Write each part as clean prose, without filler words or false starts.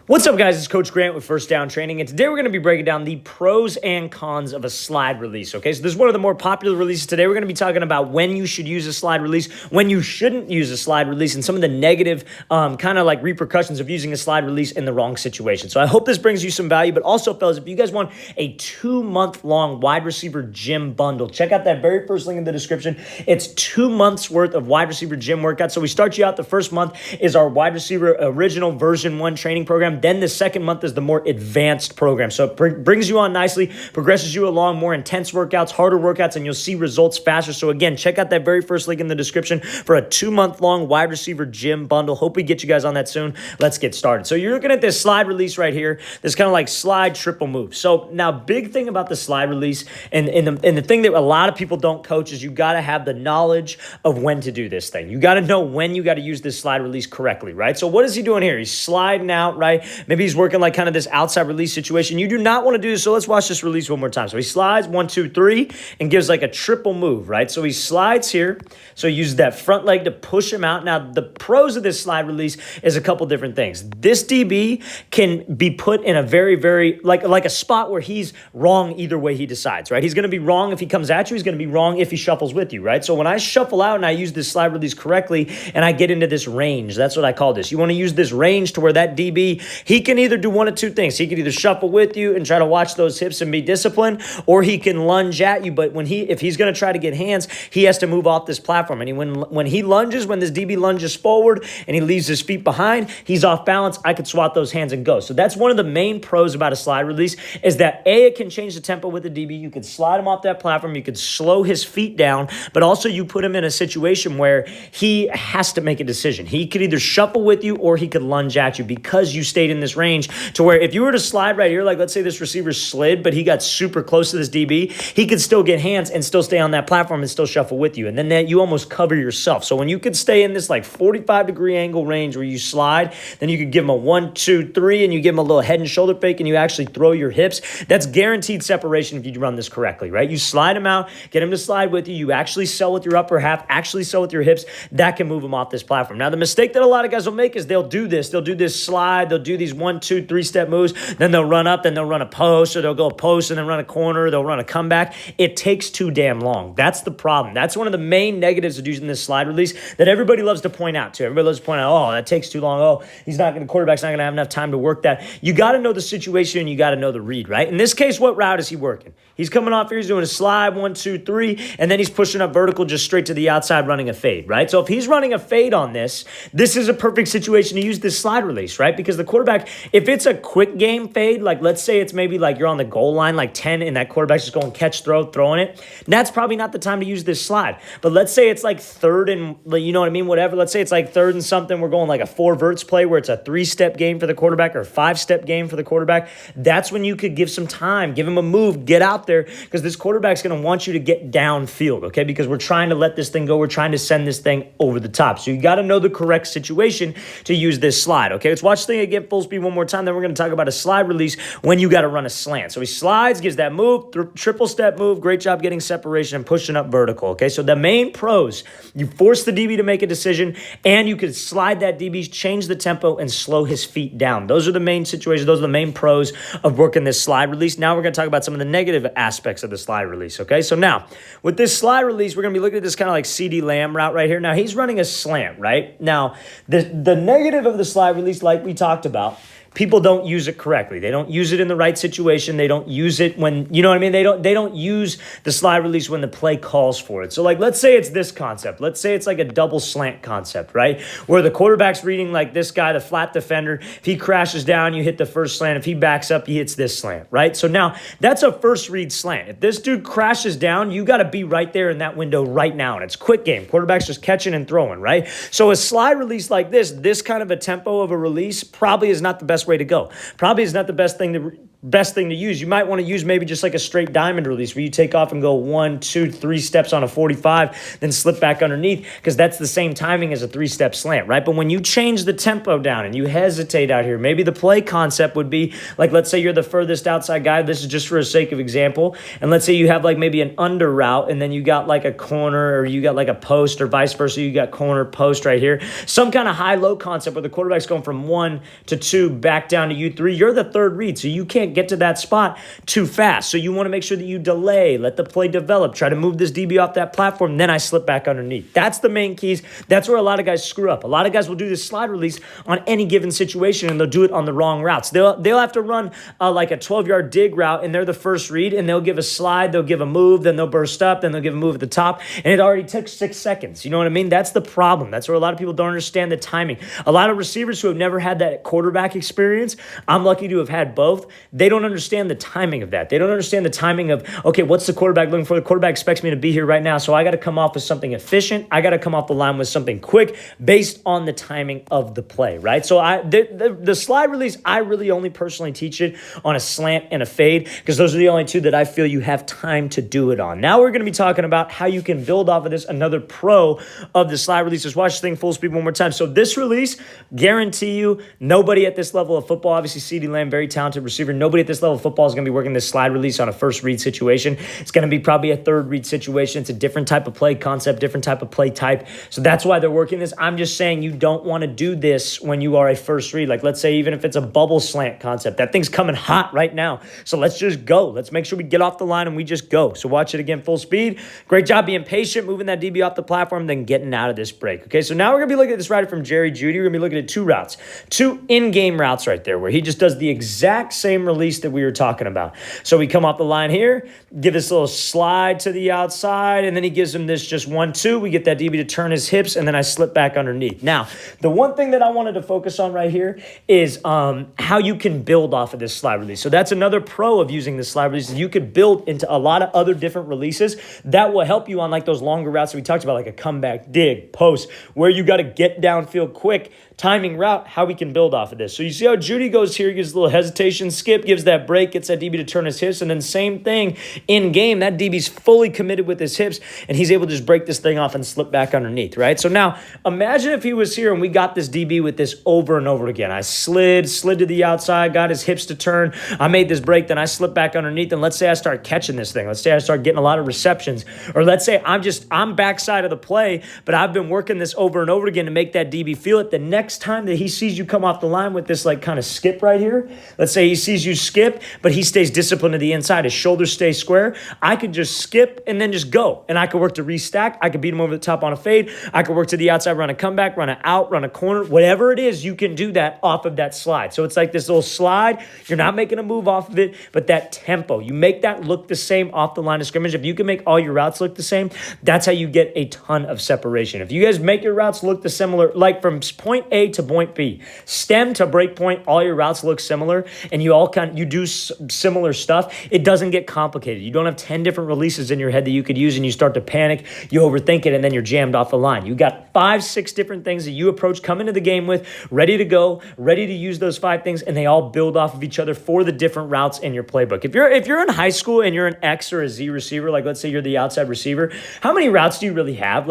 What's up, guys? It's Coach Grant with First Down Training, and today we're going to be breaking down the pros and cons of a slide release, okay? So this is one of the more popular releases today. We're going to be talking about when you should use a slide release, when you shouldn't use a slide release, and some of the negative kind of like repercussions of using a slide release in the wrong situation. So I hope this brings you some value, but also, fellas, if you guys want a 2-month-long wide receiver gym bundle, check out that very first link in the description. It's 2 months worth of wide receiver gym workouts. So we start you out. The first month is our wide receiver original version 1 training program. Then the second month is the more advanced program. So it brings you on nicely, progresses you along, more intense workouts, harder workouts, and you'll see results faster. So again, check out that very first link in the description for a 2-month-long wide receiver gym bundle. Hope we get you guys on that soon. Let's get started. So you're looking at this slide release right here, this kind of like slide triple move. So now, big thing about the slide release and the thing that a lot of people don't coach is you got to have the knowledge of when to do this thing. You got to know when you got to use this slide release correctly, right? So what is he doing here? He's sliding out, right? Maybe he's working like kind of this outside release situation. You do not want to do this. So let's watch this release one more time. So he slides 1, 2, 3 and gives like a triple move, right? So he slides here. So he uses that front leg to push him out. Now, the pros of this slide release is a couple different things. This DB can be put in a very, very, like a spot where he's wrong either way he decides, right? He's going to be wrong if he comes at you. He's going to be wrong if he shuffles with you, right? So when I shuffle out and I use this slide release correctly and I get into this range, that's what I call this. You want to use this range to where that DB, he can either do one of two things. He can either shuffle with you and try to watch those hips and be disciplined, or he can lunge at you. But if he's going to try to get hands, he has to move off this platform. And when he lunges, when this DB lunges forward and he leaves his feet behind, he's off balance. I could swat those hands and go. So that's one of the main pros about a slide release is that it can change the tempo with the DB. You could slide him off that platform. You could slow his feet down, but also you put him in a situation where he has to make a decision. He could either shuffle with you or he could lunge at you because you stayed in this range to where if you were to slide right here, like let's say this receiver slid, but he got super close to this DB, he could still get hands and still stay on that platform and still shuffle with you. And then you almost cover yourself. So when you could stay in this like 45-degree angle range where you slide, then you could give him a 1, 2, 3, and you give him a little head and shoulder fake and you actually throw your hips. That's guaranteed separation if you run this correctly, right? You slide him out, get him to slide with you. You actually sell with your upper half, actually sell with your hips. That can move him off this platform. Now, the mistake that a lot of guys will make is they'll do this. They'll do this slide. They'll do these 1, 2, 3-step moves. Then they'll run up, then they'll run a post, or they'll go post and then run a corner. They'll run a comeback. It takes too damn long. That's the problem. That's one of the main negatives of using this slide release that everybody loves to point out to. Everybody loves to point out, oh, that takes too long. Oh, quarterback's not going to have enough time to work that. You got to know the situation and you got to know the read, right? In this case, what route is he working? He's coming off here. He's doing a slide, 1, 2, 3, and then he's pushing up vertical just straight to the outside, running a fade, right? So if he's running a fade on this is a perfect situation to use this slide release, right? Because the quarterback, if it's a quick game fade, like let's say it's maybe like you're on the goal line, like 10, and that quarterback's just going catch, throw, throwing it, that's probably not the time to use this slide. But let's say it's like third and, you know what I mean, whatever. Let's say it's like third and something. We're going like a 4 verts play where it's a 3-step game for the quarterback or a 5-step game for the quarterback. That's when you could give some time, give him a move, get out there, because this quarterback's going to want you to get downfield, okay? Because we're trying to let this thing go. We're trying to send this thing over the top. So you got to know the correct situation to use this slide, okay? Let's watch the thing again full speed one more time. Then we're going to talk about a slide release when you got to run a slant. So he slides, gives that move, triple step move. Great job getting separation and pushing up vertical, okay? So the main pros, you force the DB to make a decision, and you could slide that DB, change the tempo, and slow his feet down. Those are the main situations. Those are the main pros of working this slide release. Now we're going to talk about some of the negative aspects of the slide release, okay? So now, with this slide release, we're going to be looking at this kind of like CeeDee Lamb route right here. Now, he's running a slant, right? Now, the negative of the slide release, like we talked about, people don't use it correctly. They don't use it in the right situation. They don't use it when, you know what I mean? They don't use the slide release when the play calls for it. So like, let's say it's this concept. Let's say it's like a double slant concept, right? Where the quarterback's reading like this guy, the flat defender. If he crashes down, you hit the first slant. If he backs up, he hits this slant, right? So now that's a first read slant. If this dude crashes down, you got to be right there in that window right now. And it's quick game. Quarterback's just catching and throwing, right? So a slide release like this kind of a tempo of a release probably is not the best way to go. Probably is not the best thing to best thing to use. You might want to use maybe just like a straight diamond release where you take off and go 1, 2, 3 steps on a 45, then slip back underneath, because that's the same timing as a 3-step slant, right? But when you change the tempo down and you hesitate out here, maybe the play concept would be like, let's say you're the furthest outside guy. This is just for a sake of example. And let's say you have like maybe an under route and then you got like a corner, or you got like a post, or vice versa. You got corner post right here. Some kind of high-low concept where the quarterback's going from 1 to 2 back down to you 3. You're the third read, so you can't get to that spot too fast. So you want to make sure that you delay, let the play develop, try to move this DB off that platform, then I slip back underneath. That's the main keys. That's where a lot of guys screw up. A lot of guys will do this slide release on any given situation, and they'll do it on the wrong routes. They'll have to run like a 12-yard dig route, and they're the first read, and they'll give a slide, they'll give a move, then they'll burst up, then they'll give a move at the top, and it already took 6 seconds. You know what I mean? That's the problem. That's where a lot of people don't understand the timing. A lot of receivers who have never had that quarterback experience, I'm lucky to have had both, they don't understand the timing of that. They don't understand the timing of, okay, what's the quarterback looking for? The quarterback expects me to be here right now, so I got to come off with something efficient. I got to come off the line with something quick based on the timing of the play, right? So the slide release, I really only personally teach it on a slant and a fade, because those are the only two that I feel you have time to do it on. Now we're going to be talking about how you can build off of this. Another pro of the slide release. Just watch this thing full speed one more time. So this release, guarantee you, nobody at this level of football, obviously CeeDee Lamb, very talented receiver, nobody at this level of football is going to be working this slide release on a first read situation. It's going to be probably a third read situation. It's a different type of play concept, different type of play type. So that's why they're working this. I'm just saying you don't want to do this when you are a first read. Like, let's say even if it's a bubble slant concept, that thing's coming hot right now. So let's just go. Let's make sure we get off the line and we just go. So watch it again full speed. Great job being patient, moving that DB off the platform, then getting out of this break. Okay, so now we're going to be looking at this right from Jerry Jeudy. We're going to be looking at 2 routes, 2 in-game routes right there, where he just does the exact same release that we were talking about. So we come off the line here, give this little slide to the outside, and then he gives him this just 1-2. We get that DB to turn his hips, and then I slip back underneath. Now, the one thing that I wanted to focus on right here is how you can build off of this slide release. So that's another pro of using this slide release. You could build into a lot of other different releases that will help you on like those longer routes that we talked about, like a comeback, dig, post, where you got to get downfield quick, timing route, how we can build off of this. So you see how Jeudy goes here, gives a little hesitation, skip, gives that break, gets that DB to turn his hips, and then same thing in game. That DB's fully committed with his hips, and he's able to just break this thing off and slip back underneath, right? So now imagine if he was here and we got this DB with this over and over again. I slid to the outside, got his hips to turn, I made this break, then I slip back underneath, and let's say I start catching this thing. Let's say I start getting a lot of receptions, or let's say I'm backside of the play, but I've been working this over and over again to make that DB feel it. The next time that he sees you come off the line with this like kind of skip right here, let's say he sees you skip, but he stays disciplined to the inside, his shoulders stay square, I could just skip and then just go. And I could work to restack. I could beat him over the top on a fade. I could work to the outside, run a comeback, run an out, run a corner, whatever it is, you can do that off of that slide. So it's like this little slide. You're not making a move off of it, but that tempo, you make that look the same off the line of scrimmage. If you can make all your routes look the same, that's how you get a ton of separation. If you guys make your routes look the similar, like from point A to point B, stem to break point, all your routes look similar, and you do similar stuff, it doesn't get complicated. You don't have 10 different releases in your head that you could use, and you start to panic, you overthink it, and then you're jammed off the line. You got 5-6 different things that you approach, come into the game with, ready to go, ready to use those 5 things, and they all build off of each other for the different routes in your playbook. If you're in high school and you're an X or a Z receiver, like let's say you're the outside receiver, how many routes do you really have?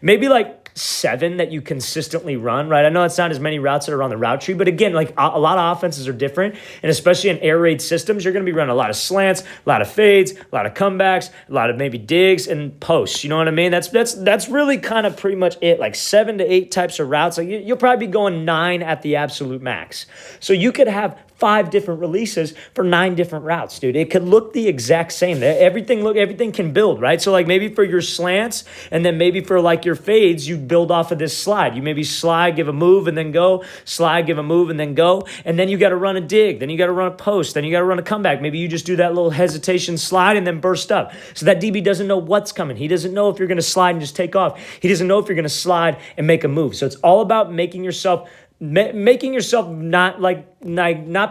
Maybe 7 that you consistently run, right? I know it's not as many routes that are on the route tree, but again, like a lot of offenses are different, and especially in air raid systems, you're going to be running a lot of slants, a lot of fades, a lot of comebacks, a lot of maybe digs and posts. You know what I mean? That's really kind of pretty much it. Like 7 to 8 types of routes. Like you'll probably be going 9 at the absolute max. So you could have 5 different releases for 9 different routes, dude. It could look the exact same. Everything can build, right? So like maybe for your slants, and then maybe for like your fades, you build off of this slide. You maybe slide, give a move, and then go. Slide, give a move, and then go. And then you got to run a dig. Then you got to run a post. Then you got to run a comeback. Maybe you just do that little hesitation slide and then burst up. So that DB doesn't know what's coming. He doesn't know if you're going to slide and just take off. He doesn't know if you're going to slide and make a move. So it's all about making yourself making yourself not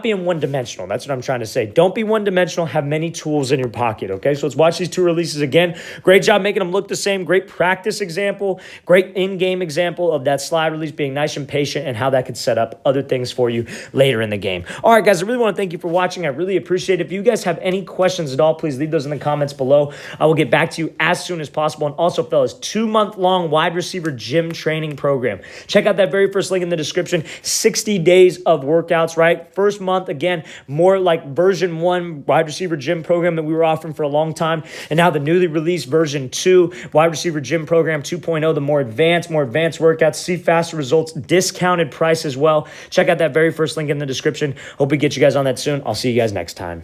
being one-dimensional. That's what I'm trying to say. Don't be one-dimensional. Have many tools in your pocket, okay? So let's watch these two releases again. Great job making them look the same. Great practice example. Great in-game example of that slide release being nice and patient and how that could set up other things for you later in the game. All right, guys, I really want to thank you for watching. I really appreciate it. If you guys have any questions at all, please leave those in the comments below. I will get back to you as soon as possible. And also, fellas, 2-month-long wide receiver gym training program. Check out that very first link in the description. 60 days of workouts, right? First month, again, more like version 1 wide receiver gym program that we were offering for a long time. And now the newly released version 2 wide receiver gym program 2.0, the more advanced workouts, see faster results, discounted price as well. Check out that very first link in the description. Hope we get you guys on that soon. I'll see you guys next time.